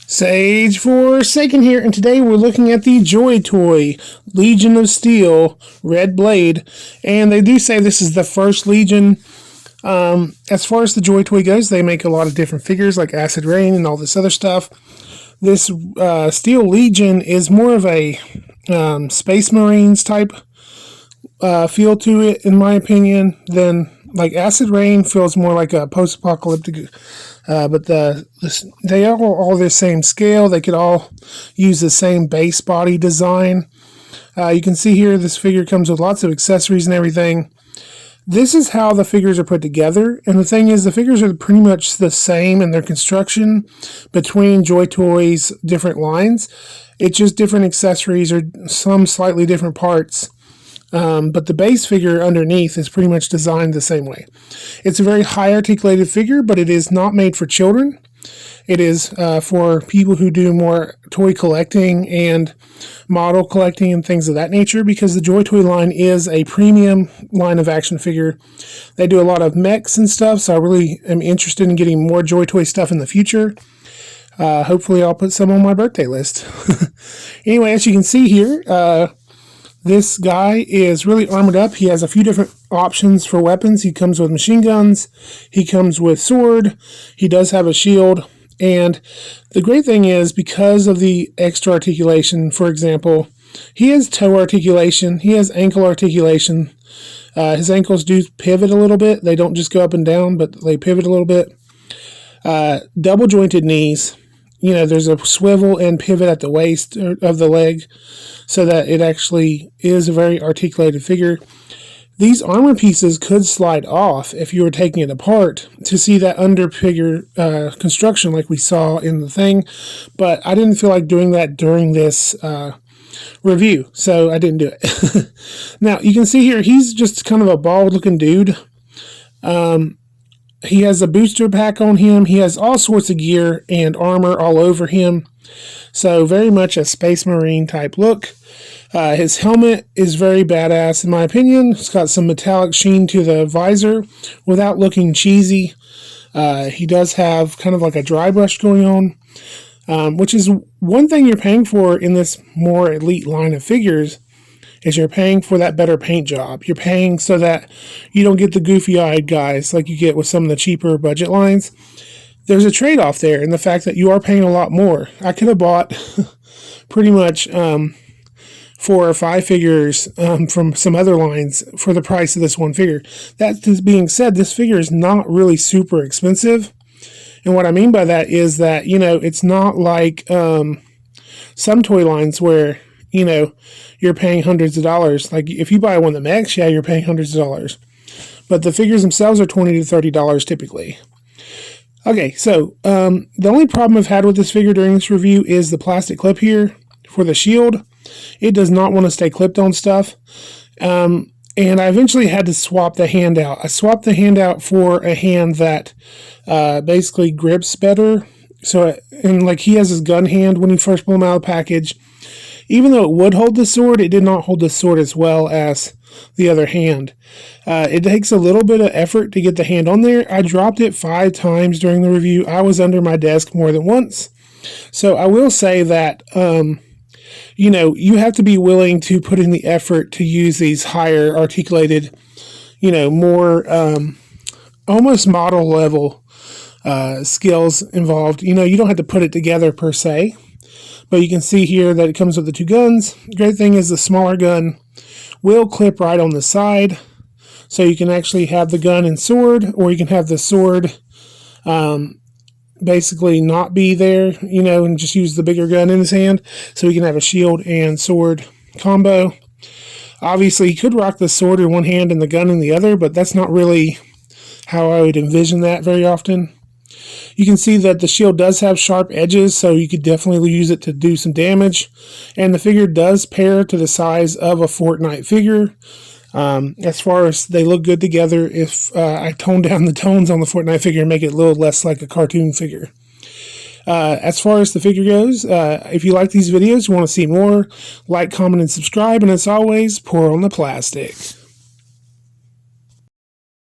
Sageforsaken here, and today we're looking at the Joy Toy Legion of Steel Red Blade, and they do say this is the first Legion. As far as the Joy Toy goes, they make a lot of different figures like Acid Rain and all this other stuff. This Steel Legion is more of a Space Marines type feel to it, in my opinion, than like Acid Rain feels more like a post-apocalyptic, but they are all the same scale. They could all use the same base body design. You can see here this figure comes with lots of accessories and everything. This is how the figures are put together, and the thing is, the figures are pretty much the same in their construction between Joy Toys' different lines. It's just different accessories or some slightly different parts. But the base figure underneath is pretty much designed the same way. It's a very high articulated figure, but it is not made for children. It is for people who do more toy collecting and model collecting and things of that nature, because the Joy Toy line is a premium line of action figure. They do a lot of mechs and stuff, so I really am interested in getting more Joy Toy stuff in the future. Hopefully I'll put some on my birthday list. Anyway, as you can see here, this guy is really armored up. He has a few different options for weapons. He comes with machine guns. He comes with sword. He does have a shield. And the great thing is, because of the extra articulation, for example, he has toe articulation. He has ankle articulation. His ankles do pivot a little bit. They don't just go up and down, but they pivot a little bit. Double jointed knees. You know, there's a swivel and pivot at the waist of the leg, so that it actually is a very articulated figure. These armor pieces could slide off if you were taking it apart to see that under figure construction like we saw in the thing, but I didn't feel like doing that during this review, so I didn't do it. Now, you can see here, he's just kind of a bald-looking dude. He has a booster pack on him. He has all sorts of gear and armor all over him. So very much a Space Marine type look. His helmet is very badass in my opinion. It's got some metallic sheen to the visor without looking cheesy. He does have kind of like a dry brush going on, which is one thing you're paying for in this more elite line of figures. Is you're paying for that better paint job. You're paying so that you don't get the goofy-eyed guys like you get with some of the cheaper budget lines. There's a trade-off there in the fact that you are paying a lot more. I could have bought pretty much 4 or 5 figures from some other lines for the price of this one figure. That being said, this figure is not really super expensive. And what I mean by that is that, you know, it's not like some toy lines where, you know, you're paying hundreds of dollars. Like if you buy one of the mechs, yeah, you're paying hundreds of dollars. But the figures themselves are $20 to $30 typically. Okay, so the only problem I've had with this figure during this review is the plastic clip here for the shield. It does not want to stay clipped on stuff. And I eventually had to swap the hand out. I swapped the hand out for a hand that basically grips better. So, and like he has his gun hand when you first pull him out of the package. Even though it would hold the sword, it did not hold the sword as well as the other hand. It takes a little bit of effort to get the hand on there. I dropped it 5 times during the review. I was under my desk more than once. So I will say that, you know, you have to be willing to put in the effort to use these higher articulated, you know, more almost model level skills involved. You know, you don't have to put it together per se. But you can see here that it comes with the 2 guns. The great thing is the smaller gun will clip right on the side. So you can actually have the gun and sword, or you can have the sword basically not be there, you know, and just use the bigger gun in his hand. So you can have a shield and sword combo. Obviously, you could rock the sword in one hand and the gun in the other, but that's not really how I would envision that very often. You can see that the shield does have sharp edges, so you could definitely use it to do some damage. And the figure does pair to the size of a Fortnite figure. As far as they look good together, if I tone down the tones on the Fortnite figure and make it a little less like a cartoon figure. As far as the figure goes, if you like these videos, you want to see more, like, comment, and subscribe. And as always, pour on the plastic.